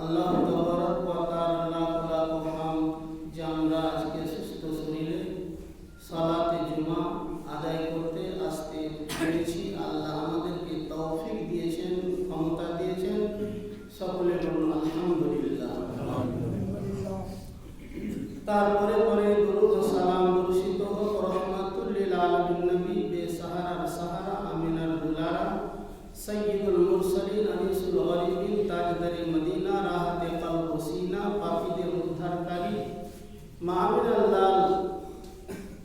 আল্লাহ তাবারক ওয়া তাআলা লাখ হামদ যে আমরা আজকে সুস্থ শরীরে সালাতে জুমা আদায় করতে আসতে পেরেছি। আল্লাহ আমাদেরকে তৌফিক দিয়েছেন, ক্ষমতা দিয়েছেন। সকলে বলুন আলহামদুলিল্লাহ। তারপরে দুরূদ ও সালাম বর্ষিত হোক রহমাতুল লিল আলামিন নবী বেসাহারার সাহারা আমিনার দুলারা সৈয়দুল মুরসালিন আনিসুল গরিবিন তাজদারে মদিনা রাহতে কলব সিনা পাপীদের উদ্ধারকারী মাআমিনাল্লাহ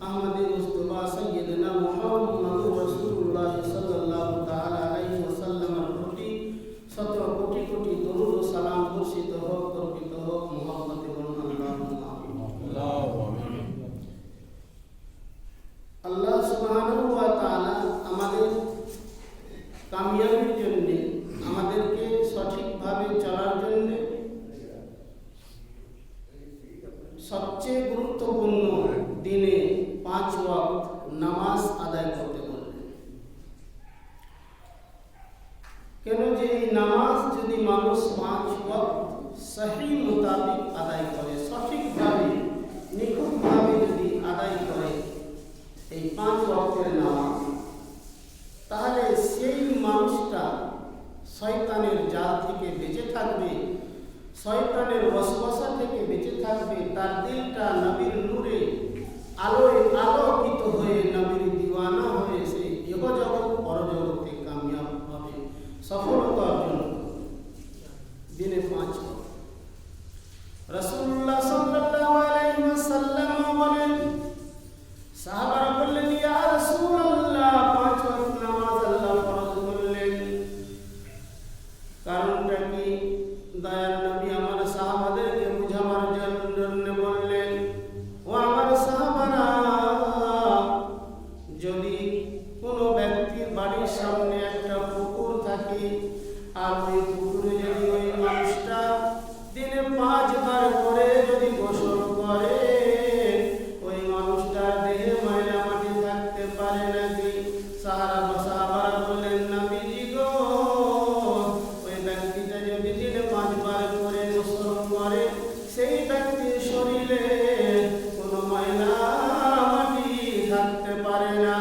আহমদে মুস্তাফা সৈয়দনা মুহাম্মদুর রাসূলুল্লাহ সাল্লাল্লাহু তাআলা আলাইহি ওয়াসাল্লামের প্রতি 17 কোটি কোটি দরুদ ও সালাম বর্ষিত হোক, অর্পিত হোক। মুহাম্মদে বলুন আল্লাহুম্মা আমিন। আল্লাহ সুবহানাহু ওয়া তাআলা আমাদের কামিয়াবির জন্য, আমাদেরকে সঠিকভাবে চলার জন্য সবচেয়ে গুরুত্বপূর্ণ দিনে 5 ওয়াক্ত নামাজ আদায় করতে বললেন। কেন যে এই নামাজ যদি মানুষ 5 ওয়াক্ত সহি মোতাবেক আদায় করে, সঠিকভাবে নিখুঁতভাবে যদি আদায় করে এই 5 ওয়াক্তের নামাজ, তাহলে সেই মানুষটা শয়তানের জাল থেকে বেঁচে থাকবে, শয়তানের ওয়াসওয়াসা থেকে বেঁচে থাকবে। তার দিলটা নবীর নূরে আলোয় আলোকিত হয়ে নবীর দিওয়ানা হয়ে সে ইহজগৎ পরজগতে কামিয়াব হবে, সফলতা অর্জন করবে। দিনে 5 রাসূলুল্লাহ সাল্লাল্লাহু আলাইহি ওয়াসাল্লাম বলেন, সাহাবারা বললেন, ইয়া রাসূলুল্লাহ 5 ওয়াক্ত নামাজ আল্লাহ ফরজ করলেন, কারণটা কি? দয়ার নবী আমার সাহাবাদেরকে বুঝাবার জন্য বললেন, ও আমার সাহাবারা, যদি কোনো ব্যক্তির বাড়ির সামনে একটা পুকুর থাকে আর ওই পুকুরে যদি ওই মানুষটা দিনে 5 বার করে যদি গোসল করে, ওই মানুষটার দেহে ময়লা মাটি থাকতে পারে নাকি? সাহাবারা বললেন, নবীজি গো, ওই ব্যক্তিটা যদি দিনে 5 বার করে গোসল করে, সেই ব্যক্তির শরীরে কোনো ময়লা মাটি থাকতে পারে না।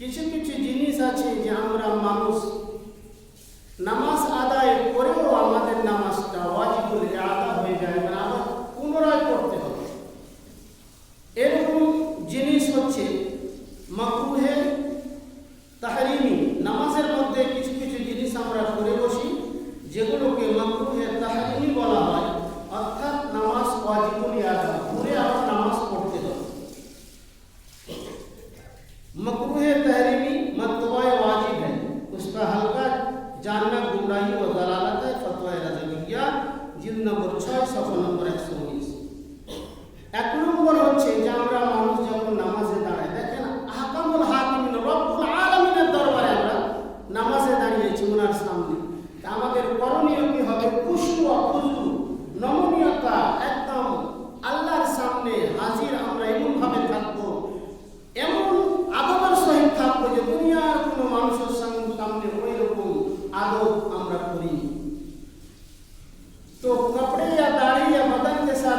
কিছু কিছু জিনিস আছে যে আমরা মানুষ নামাজ আদায় করেও আমাদের নামাজটা ওয়াজিবুল ইআদা হয়ে যায়, মানে আবার পুনরায় করতে হবে। এরকম জিনিস হচ্ছে মাকরুহে তাহরিমি। নামাজের মধ্যে কিছু কিছু জিনিস আমরা করে বসি যেগুলোকে মাকরুহে তাহরিমি বলা হয়, অর্থাৎ নামাজ ওয়াজিবুল ইআদা পড়ে আবার নামাজ পড়তে হবে। मकरूह तहरीमी मतवा वाजिब है, उसका हल्का जानना गुमराही व दलालत है। फतवा रज़विया जिल्द नंबर 6 सफा नंबर 119। 1 নম্বর হচ্ছে যে আমরা মানুষ যখন নামাজে দাঁড়াই, দেখেন আহকামুল হাকিমিন রব্বুল আলামিনের দরবারে আমরা নামাজে দাঁড়িয়েছি ওনার সামনে, আমাদের করণীয় কি হবে? খুশু ও খুজু, নমনীয়তা, একদম আল্লাহর সামনে হাজির আমরা এমন ভাবে থাকবো, এমন আদবের সহিত থাকবো যে দুনিয়ার কোনো মানুষের সামনে ওই রকম আদব আমরা করি। तो कपड़े या दाढ़ी या बदन के साथ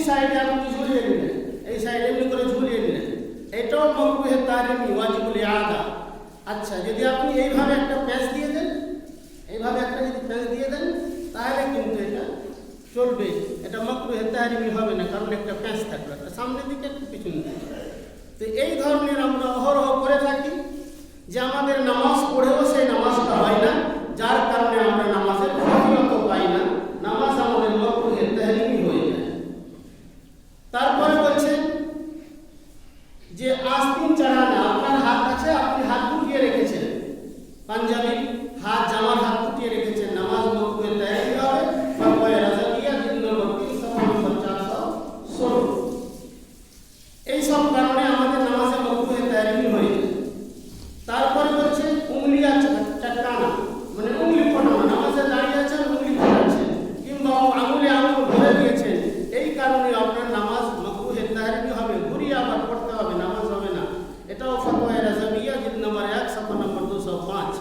সাইডে আপনি ঝুলিয়ে নিলেন, এই সাইডে এমনি করে ঝুলিয়ে নিলেন, এটাও মাকরুহে তাহরিমি ওয়াজিবুল ইআদা। আচ্ছা, যদি আপনি এইভাবে একটা প্যাচ দিয়ে দেন, এইভাবে একটা যদি প্যাচ দিয়ে দেন, তাহলে কিন্তু এটা চলবে, এটা মাকরুহে তাহরিমি হবে না, কারণ একটা প্যাচ থাকবে, একটা সামনের দিকে একটা পিছন দিকে। তো এই ধরনের আমরা অহরহ করে থাকি যে আমাদের নামাজ পড়েও সেই নামাজটা হয় না, যার কারণে আমরা নামাজের ফজিলত পাই না, নামাজ আমাদের মাকরুহে তাহরিমি হয়ে যায়। তারপরে বলছেন যে আস্তিন চালানা, আপনার হাত আছে, আপনি হাত গুটিয়ে রেখেছেন, পাঞ্জাবি হাত, জামার হাত গুটিয়ে রেখেছেন, নামাজ মাকরুহে তাহরিমি হবে। ফাতওয়া রাজাবিয়া 3 নম্বর 416। এই সব কারণে আমাদের নামাজে মাকরুহে তাহরিমি হয়ে যায়। তারপরে বলছে উংলিয়া চাটানা, মানে উংলি ফোটানো, নামাজে দাঁড়িয়ে আছেন উংলি ফোটাচ্ছেন কিংবা আঙুলে আঙুল ধরে দিয়েছেন, এই কারণে আপনার নামাজ মাকরুহে তাহরিমি হবে, ঘুরিয়ে আবার পড়তে হবে, নামাজ হবে না। এটাও ফাতওয়া রাজাবিয়া 3 নম্বর 1 সফা নম্বর 205।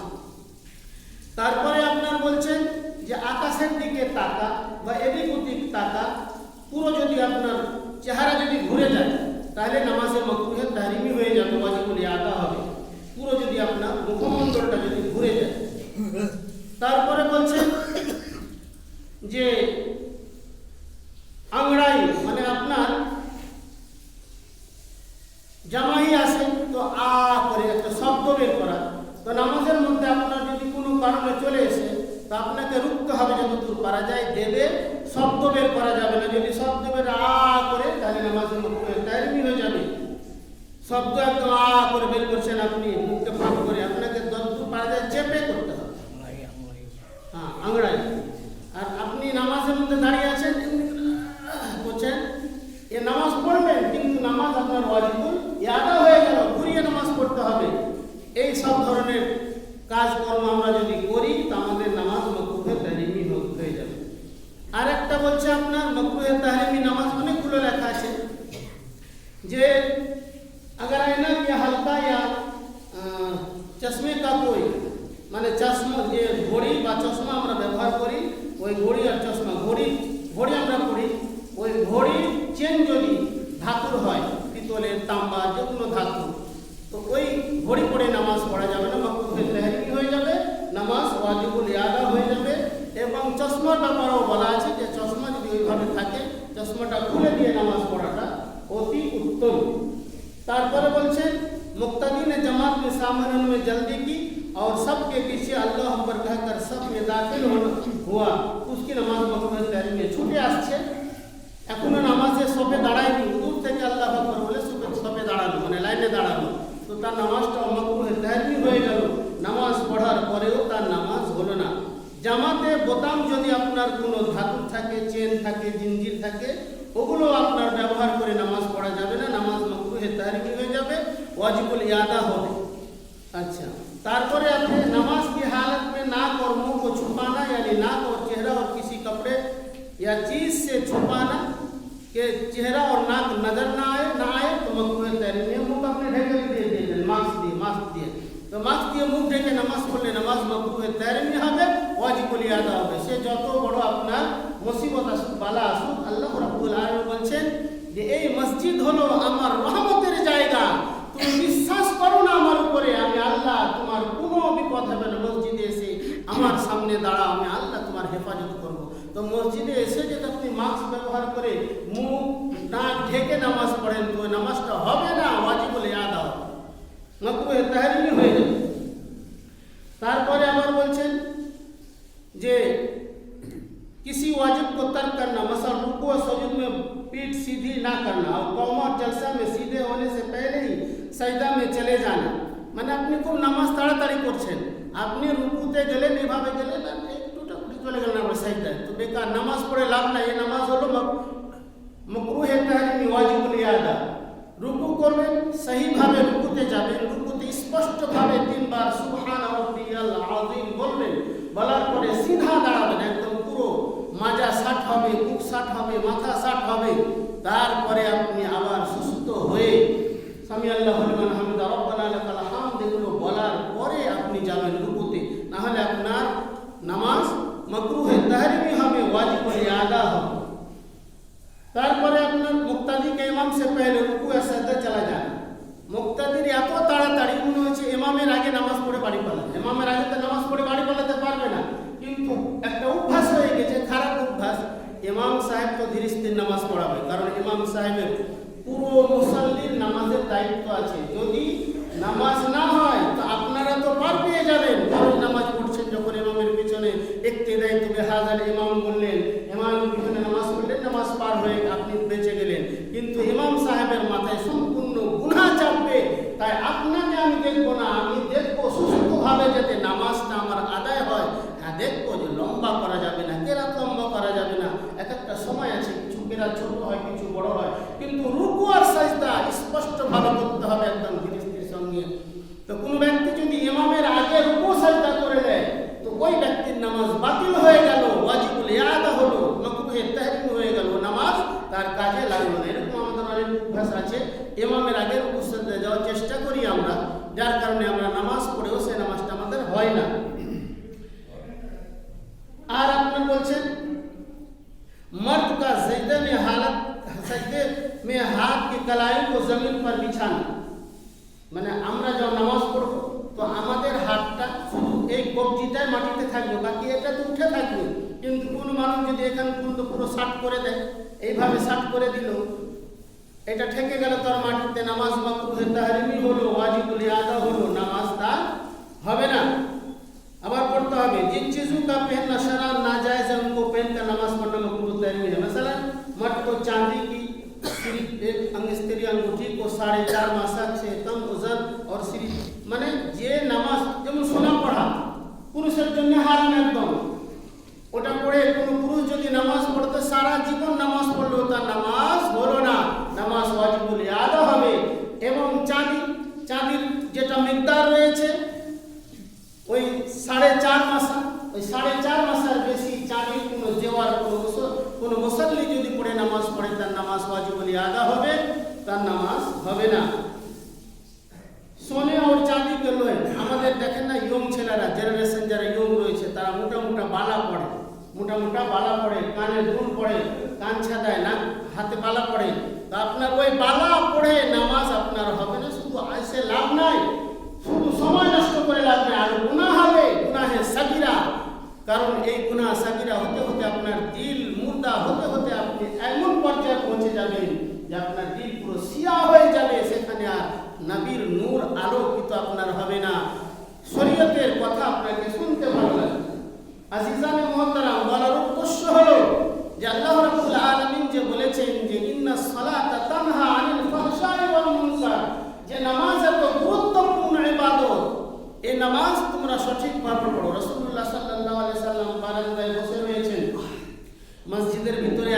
তারপরে আপনার বলছেন যে আকাশের দিকে তাকা বা এদিক ওদিক তাকা, পুরো যদি আপনার চেহারা যদি ঘুরে যায় তাহলে নামাজে মাকরুহে তাহরিমি হয়ে যাবে, ওয়াজিবুল ইআদা হবে, পুরো যদি আপনার মুখমণ্ডলটা যদি ঘুরে যায়। তারপরে বলছেন যে আংড়াই, মানে আপনার জামাই আছে তো আ করে একটা শব্দ বের করা, তো নামাজের মধ্যে আপনার যদি কোনো কারণে চলে এসে, তো আপনাকে রুখতে হবে যতদূর পারা যায়, দেবে, শব্দ বের করা যাবে না। যদি শব্দ বের আ করে, তাহলে নামাজের মাকরুহে তাহরিমি হয়ে যাবে। শব্দ একদম আ করে বের করছেন আপনি, মুখকে ফাঁক করে, আপনাকে যতদূর পারা যায় চেপে করতে হবে, হ্যাঁ আংড়াই। আর আপনি নামাজের মধ্যে দাঁড়িয়ে আছেন, বলছেন এ নামাজ পড়বেন, কিন্তু নামাজ আপনার ওয়াজিবুল ইআদা হয়ে গেল, ঘুরিয়ে নামাজ পড়তে হবে। এই সব ধরনের কাজকর্ম আমরা যদি করি, তা আমাদের নামাজ মাকরুহে তাহরিমি হয়ে যাবে। আর একটা বলছে আপনার মাকরুহে তাহরিমি নামাজ অনেকগুলো লেখা আছে, যে अगर आईना के हल्का या चश्मे का कोई, মানে চশমা, যে ঘড়ি বা চশমা আমরা ব্যবহার করি, ওই ঘড়ি আর চশমা, ঘড়ি আমরা পড়ি, ওই ঘড়ি চেন যদি ধাতুর হয়, পিতলের, তাম্বা, যে কোনো ধাতু, তো ওই ঘড়ি পরে নামাজ পড়া যাবে না, মাকরুহে তাহরিমি হয়ে যাবে, নামাজ ওয়াজিবুল ইআদা হয়ে যাবে। এবং চশমার ব্যাপারেও বলা আছে যে চশমা যদি ওইভাবে থাকে, চশমাটা খুলে দিয়ে নামাজ পড়াটা অতি উত্তম। तारपर बोलছেন मुक्तदी ने जमात में सामने में जल्दी की और सबके पीछे अल्लाह अकबर कहकर सब में दाखिल हुआ, उसकी नमाज माकरूहे ताहरीमी में छूटे আসছে, এখনো নামাজে সবে দাঁড়ায়নি, দূর থেকে আল্লাহ আকবার বলে সবে দাঁড়ানো, মানে লাইনে দাঁড়ানো, তো তার নামাজটা মাকরুহে তাহরিমি হয়ে গেল, নামাজ পড়ার পরেও তার নামাজ হলো না। জামাতে বোতাম যদি আপনার কোনো ধাতু থাকে, চেন থাকে, জিঞ্জির থাকে, ওগুলো আপনার ব্যবহার করে নামাজ পড়া যাবে না, নামাজ মাকরুহে তাহরিমি হয়ে যাবে, ওয়াজিবুল ইআদা হবে। अच्छा, तारपरे अपने नमाज की हालत में नाक और मुंह को छुपाना, यानी नाक और चेहरा और किसी कपड़े या चीज से छुपाना कि चेहरा और नाक नजर ना आए तो मकरूह ताहरीमी। मुंह अपने ढके दिए, मास्क दिए तो मास्क दिए मुंह ढके नामाज पढ़ले नामाज मकरूह ताहरीमी হবে, ওয়াজিবুল ইআদা হবে। সে যত বড় আপনার মুসিবত আসুক, বালা আসুক, আল্লাহ রাব্বুল আলামিন বলছেন যে এই মসজিদ হলো আমার রহমতের জায়গা, তুমি বিশ্বাস করো না আমার উপরে, আমি আল্লাহ তোমার কোনো বিপদ হবে না, মসজিদে এসে আমার সামনে দাঁড়াও, আমি আল্লাহ তোমার হেফাজত করব। তো মসজিদে এসে যদি আপনি মাস্ক ব্যবহার করে মুখ নাক ঢেকে নামাজ পড়েন, তো নামাজটা হবে না, ওয়াজিবুল ইআদা হবে, মাকরুহে তাহরিমি হয়ে যাবে। তারপরে আবার বলছেন যে किसी वाजिब को तर्क करना, मसलन रुकू और सुजूद में पीठ सीधी ना करना और कौम और जलसा में सीधे होने से पहले ही सजदा में चले जाना, মানে আপনি খুব নামাজ তাড়াতাড়ি করছেন, আপনি রুকুতে গেলেন, এভাবে গেলেন, একটুটা চলে গেলেন আবার সাজদায়, তো বেকার নামাজ পড়ে লাভ নাই, এই নামাজ হলো মাকরুহে তাহরিমি, ওয়াজিবুল ইআদা। রুকু করবেন, সহিভাবে রুকুতে যাবেন, রুকুতে স্পষ্টভাবে 3 বার সুবহান রাব্বিয়াল আযীম বলবেন, বলার পরে সিধা দাঁড়াবেন, একদম পুরো মাজা 60 হবে, বুক 60 হবে, মাথা 60 হবে। তারপরে আপনি আবার সুস্থ হয়ে সামি আল্লাহু লিমান হামিদা রব্বানা লাকাল হামদ এগুলো বলার পরে আপনি যাবেন রুকুতে, না হলে আপনার নামাজ মাকরুহে তাহরিমি হবে, ওয়াজিবুল ইআদা হবে। তারপরে আপনি मुक्तदी के इमाम से पहले रुकू या सजदा चला जाना। মুক্তাদির এত তাড়াতাড়ি মনে হচ্ছে ইমামের আগে নামাজ পড়ে বাড়ি পালাবে। ইমামের আগে তো নামাজ পড়ে বাড়ি পালাতে পারবে না, কিন্তু একটা অভ্যাস হয়ে গেছে, খারাপ অভ্যাস। ইমাম সাহেব তো ধীরে স্থির নামাজ পড়াবে, কারণ ইমাম সাহেবের পুরো মুসল্লির নামাজের দায়িত্ব আছে। যদি নামাজ না হয় তো আপনারা তো পার পেয়ে যাবেন, কারণ নামাজ পড়ছেন যখন ইমামের পিছনে ইক্তেদাই তো বেহাজার ইমাম বললেন, ইমামের পিছনে নামাজ পড়লেন, নামাজ পার হয়ে আপনি বেঁচে গেলেন। কিন্তু ইমাম সাহেবের মাথায় সম্পূর্ণ গুনাহ চাপবে। তাই আপনাকে আমি দেখবো না, আমি দেখবো সুস্থভাবে যাতে নামাজটা আমার আদায় হয়। হ্যাঁ, দেখবো যে লম্বা করা যাবে না, কেরাত লম্বা করা যাবে না। এক একটা সময় আছে, কিছু কেরাত ছোট হয়, কিছু বড় হয়, কিন্তু রুকু আর সাজদা স্পষ্ট ভাবে করতে হবে একদম ধীরে স্থির সঙ্গে। তো কোনো ব্যক্তি যদি ইমামের আগে রুকু সাজদা করে দেয় তো ওই ব্যক্তির নামাজ বাতিল হয়ে গেল, ওয়াজিবুল ইয়াদা হলো, মাকরুহে তাহরিম হয়ে গেল, নামাজ তার কাজে লাগলো না। এরকম আমাদের অনেক অভ্যাস আছে, ইমামের আগে রুকু সাজদা যাওয়ার চেষ্টা করি আমরা, যার কারণে আমরা নামাজ পড়েও সেই নামাজটা আমাদের হয় না। আর আপনি বলছেন मर्द का सजदे में हाथ की कलाई को जमीन पर बिछाना, মানে আমরা যখন নামাজ পড়ব তো আমাদের হাতটা শুধু এই কবজিটাই মাটিতে থাকবে, বাকি এটা তো উঠে থাকবে। কিন্তু কোন মানুষ যদি এখান পর্যন্ত পুরো শাট করে দেয়, এইভাবে শাট করে দিল, এটা ঠেকে গেল তার মাটিতে, নামাজ মাকরুহে তাহরিমি হলো, ওয়াজিবুল ইয়াদা হলো, নামাজ তার হবে না। আবার পড়তে হবে जिन चीजों का पहनना शरअन नाजायज है उनको पहनकर नमाज पढ़ना मकरूह तहरीम है। मसलन मर्द को चांदी की सिर्फ एक अंगस्त्री अंगूठी को 4.5 मासा से कम वजन और सिर्फ মানে যে নামাজ যেমন সোনা পড়া পুরুষের জন্য হারাম একদম, ওটা পড়ে কোনো পুরুষ যদি নামাজ পড়তে সারা জীবন নামাজ পড়লেও তার নামাজ হলো না, নামাজ ওয়াজিবুল ইয়াদা হবে। এবং চাঁদির যেটা মিকদার রয়েছে ওই 4.5 মাসা, ওই 4.5 মাসার বেশি চাঁদির কোনো জেওয়ার কোনো মুসল্লি যদি পড়ে নামাজ পড়ে তার নামাজ ওয়াজিবুল ইয়াদা হবে, তার নামাজ হবে না। সোনে আর চাঁদি কে লোয় আমাদের দেখেন না, ইয়ং ছেলেরা, জেনারেশন যারা ইয়ং রয়েছে তারা মোটা মোটা বালা পড়ে, কানে দুল পড়ে, কান ছাদায় না, হাতে বালা পড়ে। তা আপনার ওই বালা পড়ে নামাজ আপনার হবে না, শুধু আসে লাভ নাই, শুধু সময় নষ্ট করে লাভ নাই, আর গুনাহ হবে, গুনাহে সাগীরা। কারণ এই গুনাহ সাগীরা হতে হতে আপনার দিল মুর্দা হতে হতে আপনি এমন পর্যায়ে পৌঁছে যাবেন যে আপনার দিল পুরো সিয়া হয়ে যাবে, সেখানে আর নবীর নূর আলোকিত আপনার হবে না। শরীয়তের কথা আপনাকে শুনতে ভালো লাগে। আজিজানে মুহতারাম, বলার উদ্দেশ্য হলো যে আল্লাহ রাব্বুল আলামিন যে বলেছেন যে ইন্নাস সালাতা তানহা আনিল ফাহশাই ওয়াল মুনকার, যে নামাজ এত গুরুত্বপূর্ণ ইবাদত, এই নামাজ তোমরা সঠিকভাবে পড়ো। রাসূলুল্লাহ সাল্লাল্লাহু আলাইহি সাল্লাম বারান্দায় বসে রয়েছেন, মসজিদের ভিতরে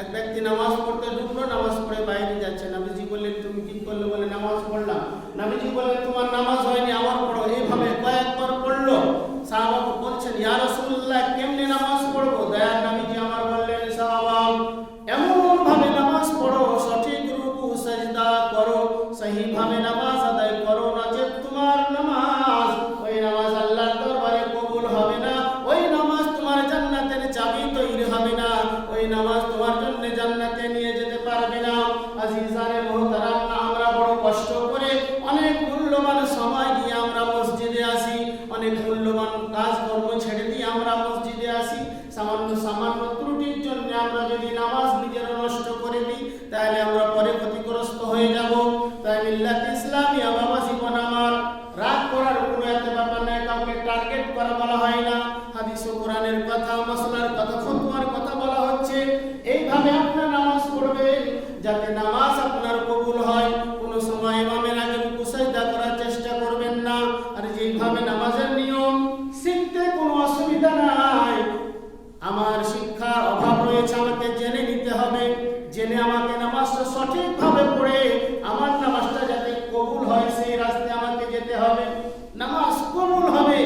এক ব্যক্তি নামাজ পড়তে ঢুকলো, নামাজ পড়ে বাইরে যাচ্ছে। নবীজি বললেন তুমি কি করলে? বলে নামাজ পড়লাম। নবীজি বললেন তোমার নামাজ হয়নি, আবার পড়ো। এইভাবে কয়েকবার পড়লো। সাহাবা বলছেন ইয়া রাসূলুল্লাহ কেমনে নামাজ পড়বো? দয়ার নবীজি আমার বললেন সাহাবা এমন ভাবে নামাজ পড়ো, সঠিক রুকু সাজদা করো, সহি ভাবে নামাজ আদায় করো, নচেত তোমার নামাজ ওই নামাজ আল্লাহর দরবারে কবুল হবে না, ওই নামাজ তোমার জান্নাতের চাবি তৈরি হবে না, ওই নামাজ তোমার জন্য জান্নাতে নিয়ে যেতে পারবে না। আজিজানে মুহতারাম, আমরা বড় কষ্ট করে অনেক মূল্যবান সময় দিয়ে আমরা মসজিদে আসি, অনেক মূল্যবান কাজকর্ম ছেড়ে দিয়ে আমরা মসজিদে আসি। সামান্য ত্রুটির জন্য আমরা যদি নামাজ নিজের নষ্ট করে দিই তাহলে আমরা পরে ক্ষতিগ্রস্ত হয়ে যাব। তাই মিল্লাত ইসলামিয়া বাবা জীবন আমার রাগ করার কোনো এত ব্যাপার নাই, কাউকে টার্গেট করা বলা হয় না। হাদিস ও কোরআনের কথা, মাসলার কথা, ফতোয়ার কথা বলা হচ্ছে। এইভাবে আপনার নামাজ পড়বেন যাতে নামাজ আপনার কবুল হয়। কোনো সময় ইমামের আগে রুকু সাজদা করার চেষ্টা করবেন না। আর যেইভাবে নামাজের নিয়ম শিখতে কোনো অসুবিধা নাই, আমার শিক্ষার অভাব রয়েছে, আমাকে জেনে নিতে হবে, জেনে আমাকে নামাজটা সঠিকভাবে পড়ে আমার নামাজটা যাতে কবুল হয় সেই রাস্তায় আমাকে যেতে হবে। নামাজ কবুল হবে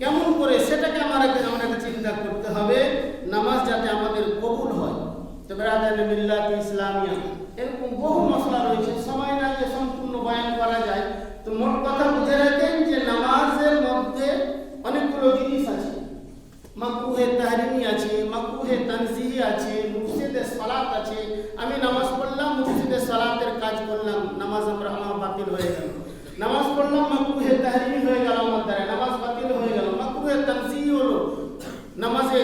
কেমন করে সেটাকে আমাদেরকে চিন্তা করতে হবে, নামাজ যাতে আমাদের কবুল হয়। তো ব্রাদার মিল্লাত ইসলামিয়া এরকম বহু মশলা রয়েছে, সময় না যে সম্পূর্ণ বয়ান করা যায়। তো মোট কথা বুঝে রাখেন যে নামাজের মধ্যে অনেকগুলো জিনিস আছে, মাকরুহে তাহরিমি আছে, মাকরুহে তানজিহি আছে, মুফসিদে সালাত আছে। আমি নামাজ পড়লাম করলাম, নামাজ আমার বাতিল হয়ে গেল। নামাজ পড়লাম, মাকরুহে তাহরিমি হয়ে গেল আমার দ্বারা, নামাজ বাতিল হয়ে গেল। মাকরুহে তানজিহি হলো, নামাজে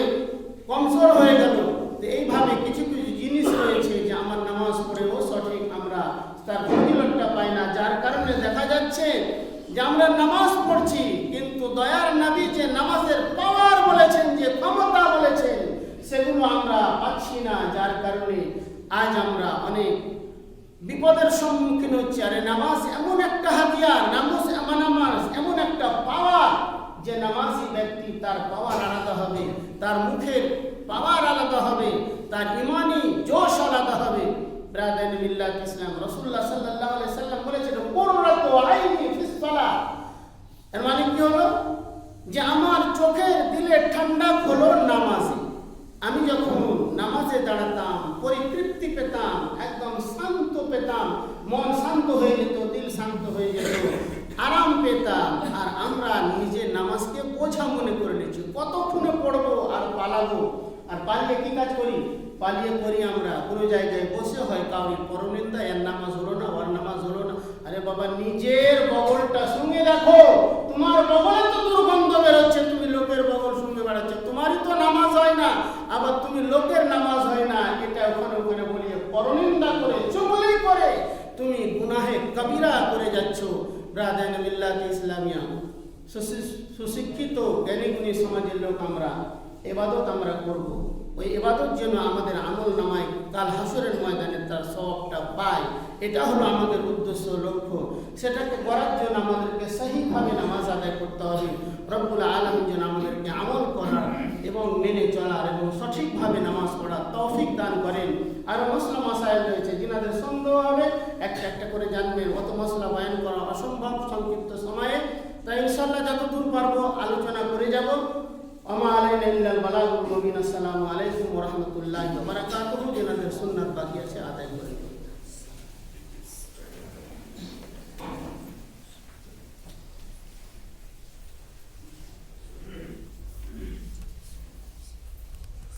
কমজোর হয়ে গেল। তো এইভাবে কিছু কিছু জিনিস রয়েছে যে আমার নামাজ পড়েও সঠিক আমরা তার ফজিলতটা পাই না, যার কারণে দেখা যাচ্ছে যে আমরা নামাজ পড়ছি কিন্তু দয়ার নবী যে নামাজের পাওয়ার বলেছেন, যে ক্ষমতা বলেছেন, সেগুলো আমরা পাচ্ছি না, যার কারণে আজ আমরা অনেক বিপদের সম্মুখীন হচ্ছে। আরে নামাজ এমন একটা হাতিয়ার, নামাজ এমন একটা পাওয়ার যে নামাজি ব্যক্তি তার পাওয়ার আলাদা হবে, তার মুখের পাওয়ার আলাদা হবে, তার ইমানি জোশ আলাদা হবে। ব্রাদার মিল্লাত ইসলাম রাসূলুল্লাহ সাল্লাল্লাহু আলাইহি সাল্লাম বলেছেন, কুররাতু আইনি ফিস সালাহ। এর মানে কি হলো? যে আমার চোখের দিলের ঠান্ডা হলো নামাজে। আমি যখন নামাজে দাঁড়াতাম পরিতৃপ্তি পেতাম, একদম শান্ত পেতাম, মন শান্ত হয়ে যেত, দিল শান্ত হয়ে যেত, আরাম পেতাম। আর আমরা নিজে নামাজকে বোঝা মনে করে নিচ্ছি, কতক্ষণে পড়বো আর পালাবো। আর পালিয়ে কি কাজ করি? পালিয়ে করি আমরা কোনো জায়গায় বসে, হয় কাউরির পরনিন্দা, এর নামাজ হলো না, ওর নামাজ হলো না। আরে বাবা, নিজের বগলটা শুনে দেখো, তোমার বগলে তো দুর্গন্ধ বেরোচ্ছে, তুমি লোকের বগল শুনে বেড়াচ্ছ, তোমারই তো নামাজ হয় না, আবার তুমি লোকের নামাজ হয় না, এটা ওখানে ওখানে বলিয়ে পরনিন্দা করে চুগলি করে তুমি গুনাহে কবিরা করে যাচ্ছ। ব্রাদার মিল্লাত ইসলামিয়া সুশিক্ষিত জ্ঞানীগুণী সমাজের লোক আমরা ইবাদত আমরা করব, ওই ইবাদত যেন আমাদের আমল নামায় কাল হাসরের ময়দানে তার সওয়াবটা পায়, এটা হলো আমাদের উদ্দেশ্য, লক্ষ্য। সেটাকে করার জন্য আমাদেরকে সহিভাবে নামাজ আদায় করতে হবে। রব্বুল আলামিন যেন আমাদেরকে আমল করার এবং মেনে চলার এবং সঠিকভাবে নামাজ পড়ার তৌফিক দান করেন। আরও মশলা মাসাইল রয়েছে, যিনাদের সন্দেহ হবে একটা একটা করে জানবেন। অত মশলা বয়ান করা অসম্ভব সংক্ষিপ্ত সময়ে, তাই ইনশাআল্লাহ যতদূর পারবো আলোচনা করে যাব। আমা আলাইনা ইল্লাল বালাগুল মুবিন। আসসালামু আলাইকুম ওয়া রাহমাতুল্লাহি ওয়া বারাকাতুহু। যিনাদের সুন্নাত বাকি আছে আদায় করে